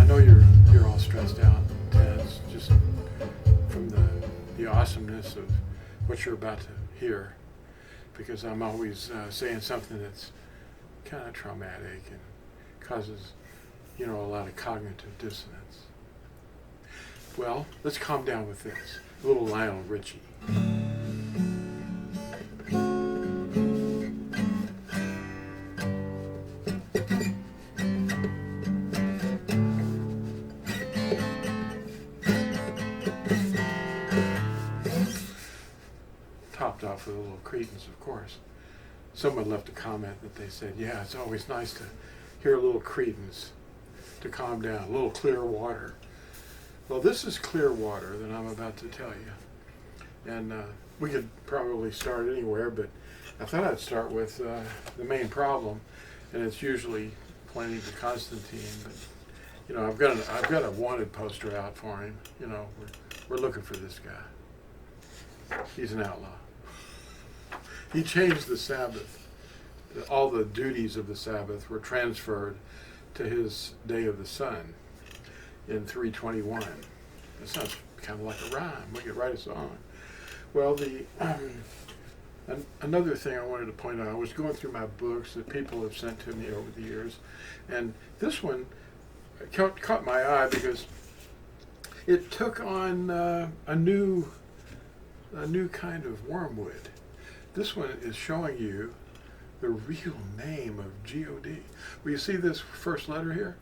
know you're all stressed out, tense, just from the awesomeness of what you're about to hear, because I'm always saying something that's kind of traumatic and causes, a lot of cognitive dissonance. Well, let's calm down with this. A little Lionel Richie. Topped off with a little credence, of course. Someone left a comment that they said, yeah, it's always nice to hear a little credence to calm down, a little clear water. Well, this is clear water that I'm about to tell you. And we could probably start anywhere, but I thought I'd start with the main problem, and it's usually pointing to Constantine. But I've got a wanted poster out for him. We're looking for this guy. He's an outlaw. He changed the Sabbath. All the duties of the Sabbath were transferred to his day of the sun in 321. That sounds kind of like a rhyme. We could write a song. Well, another thing I wanted to point out, I was going through my books that people have sent to me over the years, and this one caught my eye because it took on a new kind of wormwood. This one is showing you the real name of God. Well, you see this first letter here?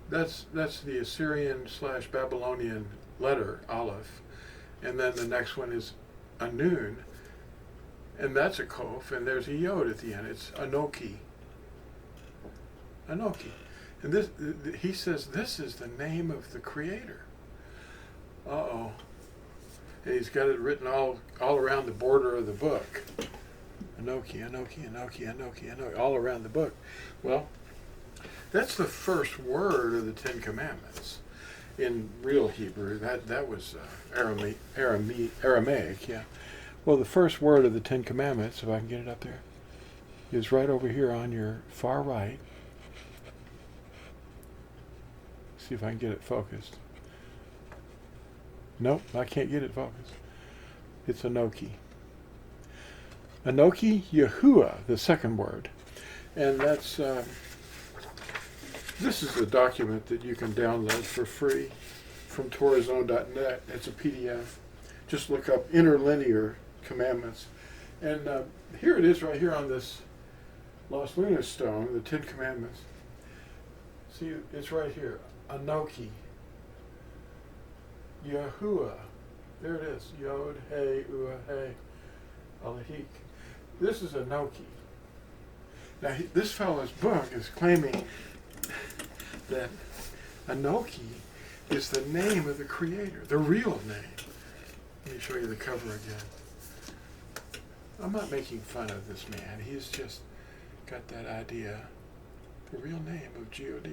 That's the Assyrian/Babylonian letter, Aleph, and then the next one is Anun, and that's a Kof, and there's a Yod at the end. It's Anoki. Anoki. And this, he says this is the name of the Creator. Uh-oh. And he's got it written all around the border of the book. Anoki, Anoki, Anoki, Anoki, Anoki, all around the book. Well, that's the first word of the Ten Commandments in real Hebrew. That was Aramaic, yeah. Well, the first word of the Ten Commandments, if I can get it up there, is right over here on your far right. See if I can get it focused. Nope, I can't get it focused. It's Anoki. Anoki Yahuwah, the second word. And that's, this is a document that you can download for free from TorahZone.net. It's a PDF. Just look up interlinear commandments. And here it is right here on this Los Lunas stone, the Ten Commandments. See, it's right here. Anoki. Yahuwah. There it is. Yod, Hey, Ua, Hey, Alahik. This is Anoki. Now, this fellow's book is claiming that Anoki is the name of the Creator, the real name. Let me show you the cover again. I'm not making fun of this man. He's just got that idea. The real name of God.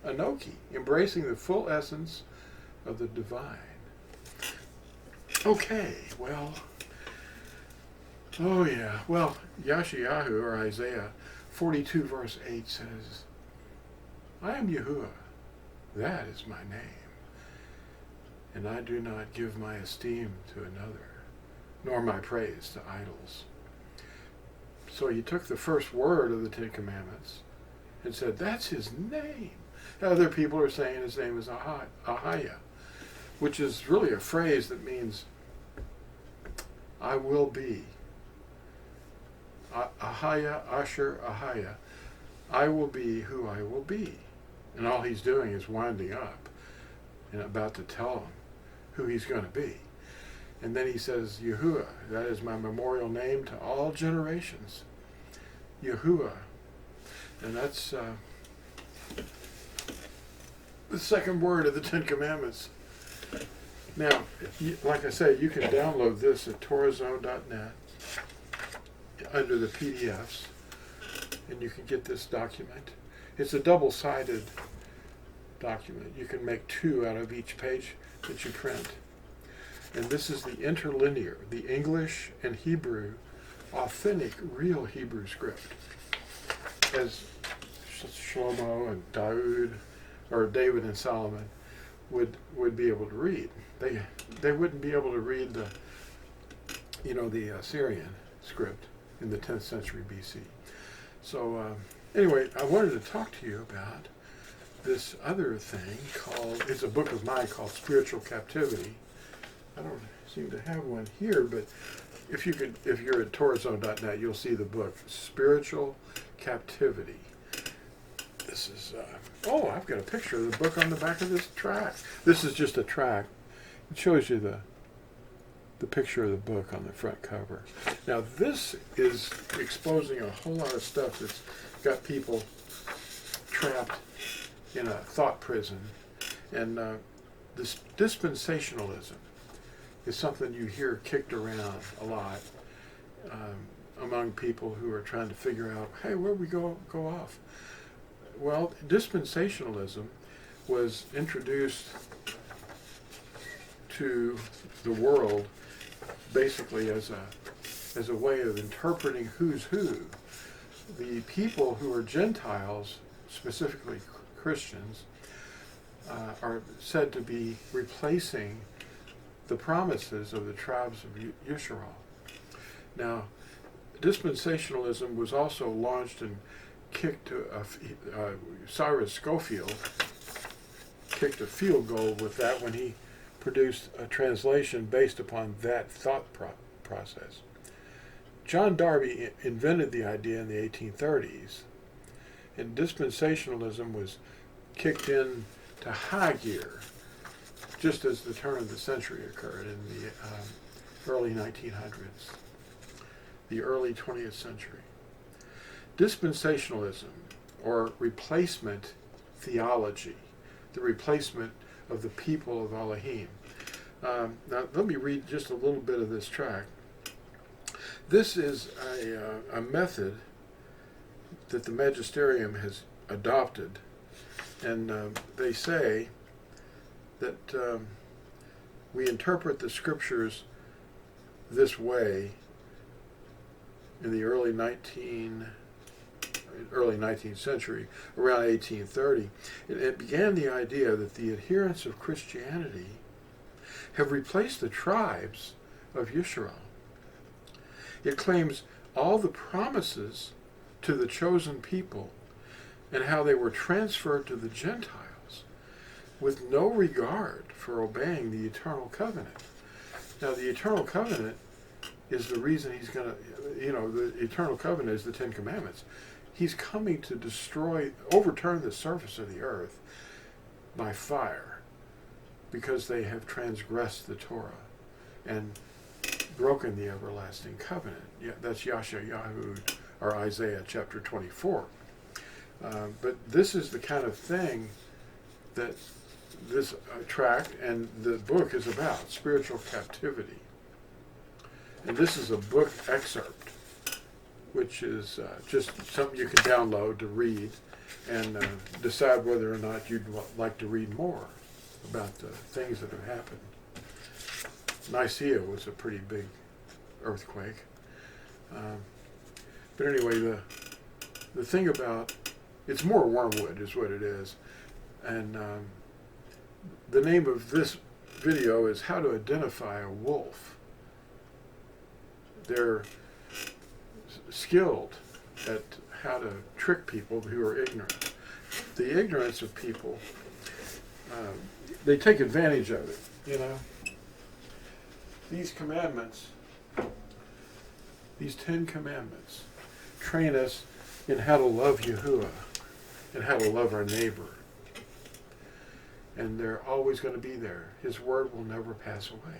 Anoki, embracing the full essence of the divine. Okay, well, Yashayahu, or Isaiah 42 verse 8 says, I am Yahuwah, that is my name, and I do not give my esteem to another, nor my praise to idols. So he took the first word of the Ten Commandments and said, that's his name. Other people are saying his name is Ahaya, which is really a phrase that means I will be. Ahaya, Asher, Ahaya. I will be who I will be. And all he's doing is winding up and about to tell him who he's going to be. And then he says, Yahuwah, that is my memorial name to all generations. Yahuwah. And that's the second word of the Ten Commandments. Now, like I say, you can download this at TorahZone.net under the PDFs, and you can get this document. It's a double-sided document. You can make two out of each page that you print. And this is the interlinear, the English and Hebrew, authentic, real Hebrew script. As Shlomo and Daud or David and Solomon would be able to read. They wouldn't be able to read the Assyrian script in the 10th century BC. So anyway, I wanted to talk to you about this other thing it's a book of mine called Spiritual Captivity. I don't seem to have one here, but if you're at torahzone.net, you'll see the book, Spiritual Captivity. This is, I've got a picture of the book on the back of this track. This is just a track. It shows you the picture of the book on the front cover. Now this is exposing a whole lot of stuff that's got people trapped in a thought prison. And this dispensationalism is something you hear kicked around a lot among people who are trying to figure out, hey, where we go off? Well, dispensationalism was introduced to the world basically as a way of interpreting who's who. The people who are Gentiles, specifically Christians, are said to be replacing the promises of the tribes of Yisrael. Now, dispensationalism was also launched and kicked Cyrus Scofield kicked a field goal with that when he produced a translation based upon that thought process. John Darby invented the idea in the 1830s, and dispensationalism was kicked in to high gear just as the turn of the century occurred in the early 1900s, the early 20th century. Dispensationalism, or replacement theology, the replacement of the people of Elohim. Now, let me read just a little bit of this tract. This is a method that the magisterium has adopted, and they say that we interpret the scriptures this way in the early 19th century, around 1830. It began the idea that the adherents of Christianity have replaced the tribes of Yisrael. It claims all the promises to the chosen people and how they were transferred to the Gentiles with no regard for obeying the eternal covenant. Now, the eternal covenant is the reason he's going to, the eternal covenant is the Ten Commandments. He's coming to overturn the surface of the earth by fire because they have transgressed the Torah and broken the everlasting covenant. Yeah, that's Yahud, or Isaiah chapter 24. But this is the kind of thing that this tract and the book is about, spiritual captivity. And this is a book excerpt, which is just something you can download to read and decide whether or not you'd like to read more about the things that have happened. Nicaea was a pretty big earthquake. But anyway, the thing about, it's more wormwood is what it is. And the name of this video is How to Identify a Wolf. They're skilled at how to trick people who are ignorant. The ignorance of people, they take advantage of it, These commandments, these 10 commandments, train us in how to love Yahuwah and how to love our neighbor. And they're always going to be there. His word will never pass away.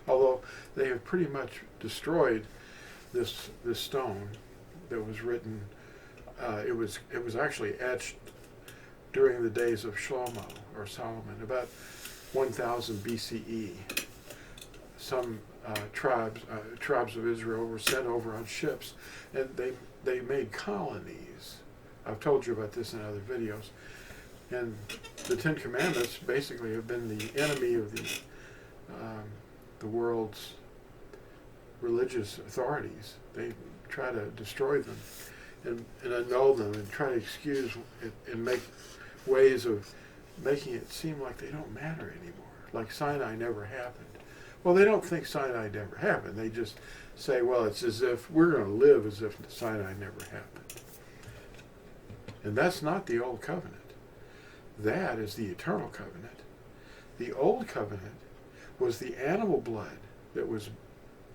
Although they have pretty much destroyed this stone that was written. It was actually etched during the days of Shlomo or Solomon, about 1000 BCE. Some tribes of Israel were sent over on ships, and they made colonies. I've told you about this in other videos. And the Ten Commandments basically have been the enemy of the world's religious authorities. They try to destroy them and annul them and try to excuse and make ways of making it seem like they don't matter anymore, like Sinai never happened. Well, they don't think Sinai never happened. They just say, well, it's as if we're going to live as if Sinai never happened. And that's not the Old Covenant. That is the eternal covenant. The Old Covenant was the animal blood that was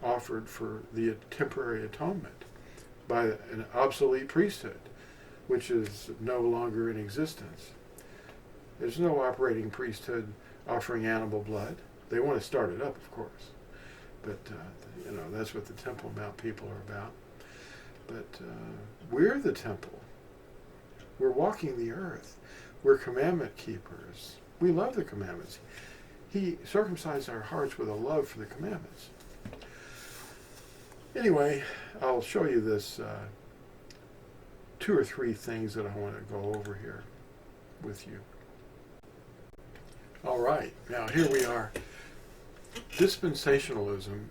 offered for the temporary atonement by an obsolete priesthood, which is no longer in existence. There's no operating priesthood offering animal blood. They want to start it up, of course. But, that's what the Temple Mount people are about. But we're the temple. We're walking the earth. We're commandment keepers. We love the commandments. He circumcised our hearts with a love for the commandments. Anyway, I'll show you this 2 or 3 things that I want to go over here with you. All right, now here we are. Dispensationalism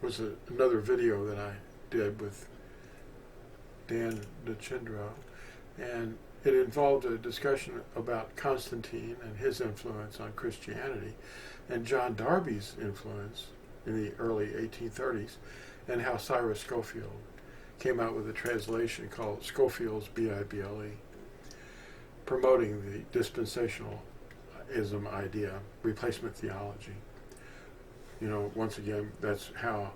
was another video that I did with Dan DeCendro, and it involved a discussion about Constantine and his influence on Christianity, and John Darby's influence in the early 1830s, and how Cyrus Scofield came out with a translation called Scofield's Bible, promoting the dispensationalism idea, replacement theology. Once again, that's how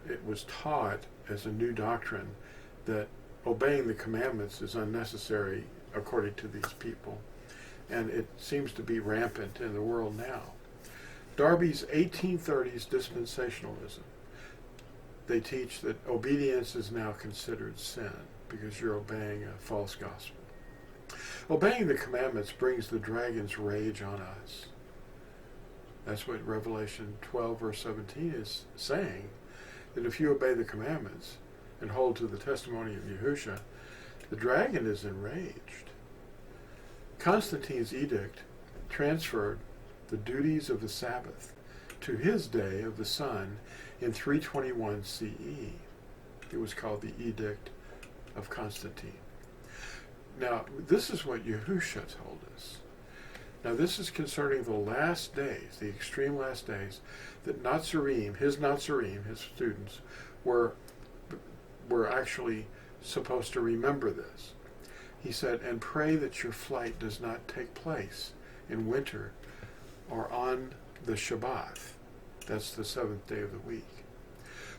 it was taught as a new doctrine, that obeying the commandments is unnecessary according to these people. And it seems to be rampant in the world now. Darby's 1830s dispensationalism. They teach that obedience is now considered sin because you're obeying a false gospel. Obeying the commandments brings the dragon's rage on us. That's what Revelation 12 verse 17 is saying, that if you obey the commandments and hold to the testimony of Yahusha, the dragon is enraged. Constantine's edict transferred the duties of the Sabbath to his day of the sun in 321 CE. It was called the Edict of Constantine. Now, this is what Yahusha told us. Now, this is concerning the last days, the extreme last days, that Natsarim, his students, were actually supposed to remember this. He said, and pray that your flight does not take place in winter or on the Shabbat. That's the 7th day of the week.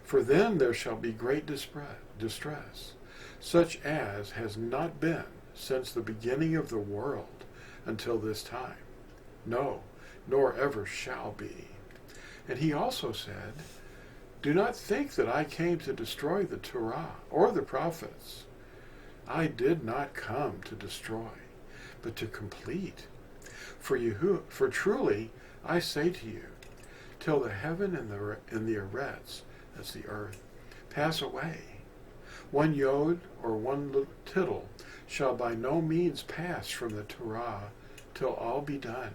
For then there shall be great distress, such as has not been since the beginning of the world until this time. No, nor ever shall be. And he also said, do not think that I came to destroy the Torah or the prophets. I did not come to destroy, but to complete. For truly I say to you, till the heaven and the arets, that's the earth, pass away, one yod or one tittle shall by no means pass from the Torah till all be done.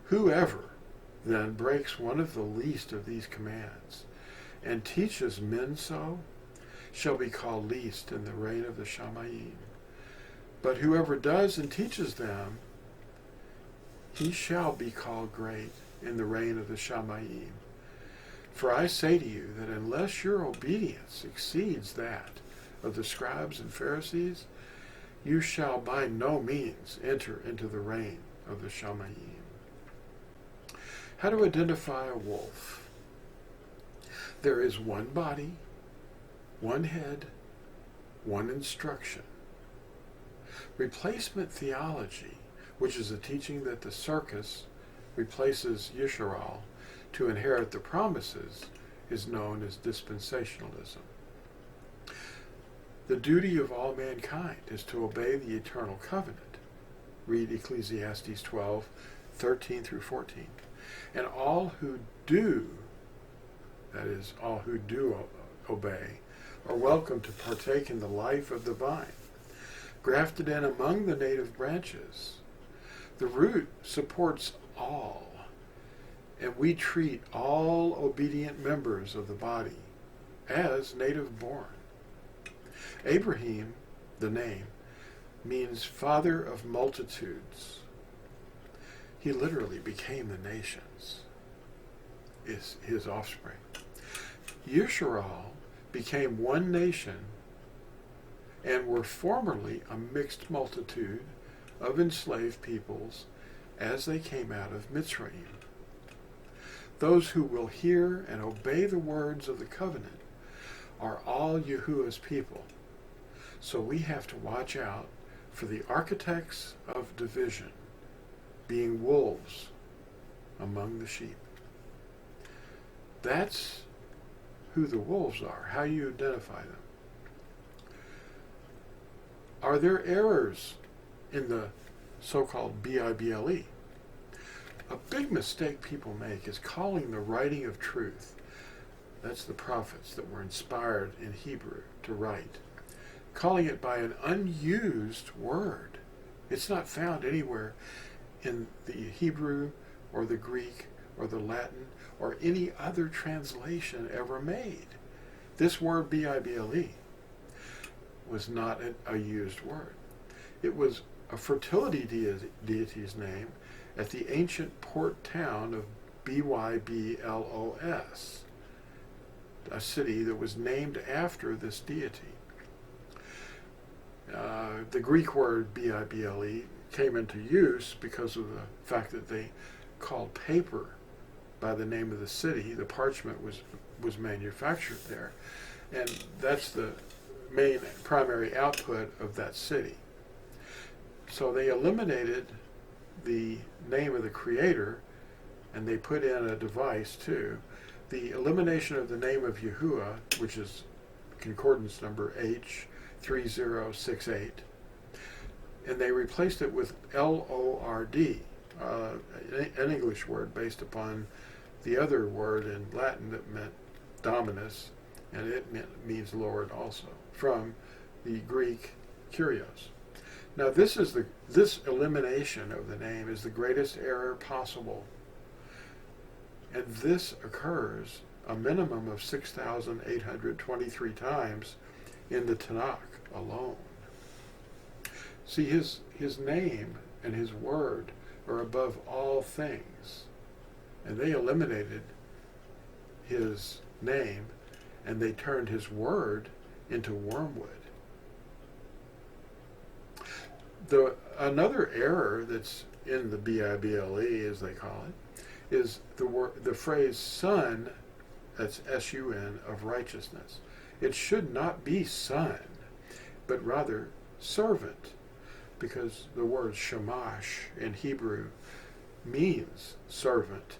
Whoever then breaks one of the least of these commands and teaches men so shall be called least in the reign of the Shamayim. But whoever does and teaches them, he shall be called great in the reign of the Shamayim. For I say to you that unless your obedience exceeds that of the scribes and Pharisees, you shall by no means enter into the reign of the Shamayim. How to identify a wolf? There is one body, one head, one instruction. Replacement theology, which is a teaching that the circus replaces Yisrael to inherit the promises, is known as dispensationalism. The duty of all mankind is to obey the eternal covenant. Read Ecclesiastes 12, 13 through 14. And all who do, that is, all who do obey, are welcome to partake in the life of the vine, grafted in among the native branches. The root supports all, and we treat all obedient members of the body as native born. Abraham, the name, means father of multitudes. He literally became the nations, is his offspring. Yisrael became one nation and were formerly a mixed multitude of enslaved peoples as they came out of Mitzrayim. Those who will hear and obey the words of the covenant are all Yahuwah's people. So we have to watch out for the architects of division being wolves among the sheep. That's who the wolves are, how you identify them. Are there errors in the so-called Bible? A big mistake people make is calling the writing of truth, that's the prophets that were inspired in Hebrew to write, calling it by an unused word. It's not found anywhere in the Hebrew or the Greek or the Latin or any other translation ever made. This word Bible was not a used word. It was a fertility deity's name at the ancient port town of Byblos, a city that was named after this deity. The Greek word Bible came into use because of the fact that they called paper by the name of the city. The parchment was manufactured there, and that's the main primary output of that city. So they eliminated the name of the creator, and they put in a device too. The elimination of the name of Yahuwah, which is concordance number H3068, and they replaced it with Lord, an English word based upon the other word in Latin that meant dominus, and it means Lord also, from the Greek kurios. Now this elimination of the name is the greatest error possible, and this occurs a minimum of 6,823 times in the Tanakh alone. See, his name and his word are above all things, and they eliminated his name and they turned his word into wormwood. Another error that's in the Bible, as they call it, is the phrase son, that's S-U-N, of righteousness. It should not be son, but rather servant, because the word shamash in Hebrew means servant.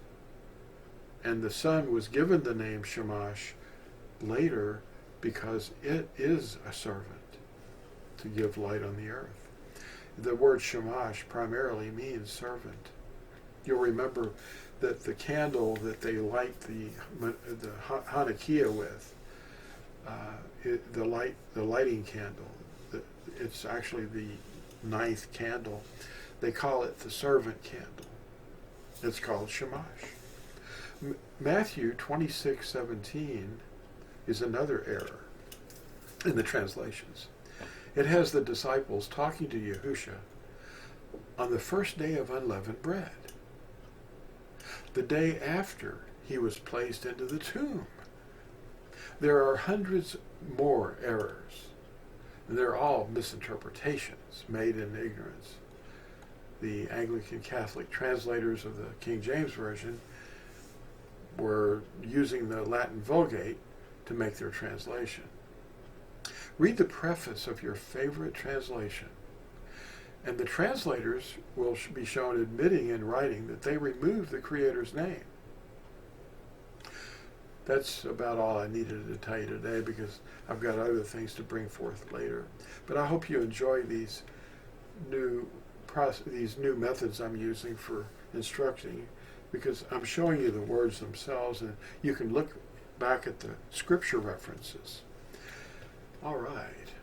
And the son was given the name shamash later because it is a servant to give light on the earth. The word shamash primarily means servant. You'll remember that the candle that they light the Hanukkah with, the lighting candle, it's actually the 9th candle. They call it the servant candle. It's called shamash. Matthew 26:17 is another error in the translations. It has the disciples talking to Yahusha on the first day of unleavened bread, the day after he was placed into the tomb. There are hundreds more errors, and they're all misinterpretations made in ignorance. The Anglican Catholic translators of the King James Version were using the Latin Vulgate to make their translation. Read the preface of your favorite translation, and the translators will be shown admitting in writing that they removed the Creator's name. That's about all I needed to tell you today, because I've got other things to bring forth later. But I hope you enjoy these new methods I'm using for instructing, because I'm showing you the words themselves, and you can look back at the scripture references. All right.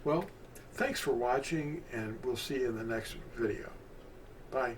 Well, thanks for watching, and we'll see you in the next video. Bye.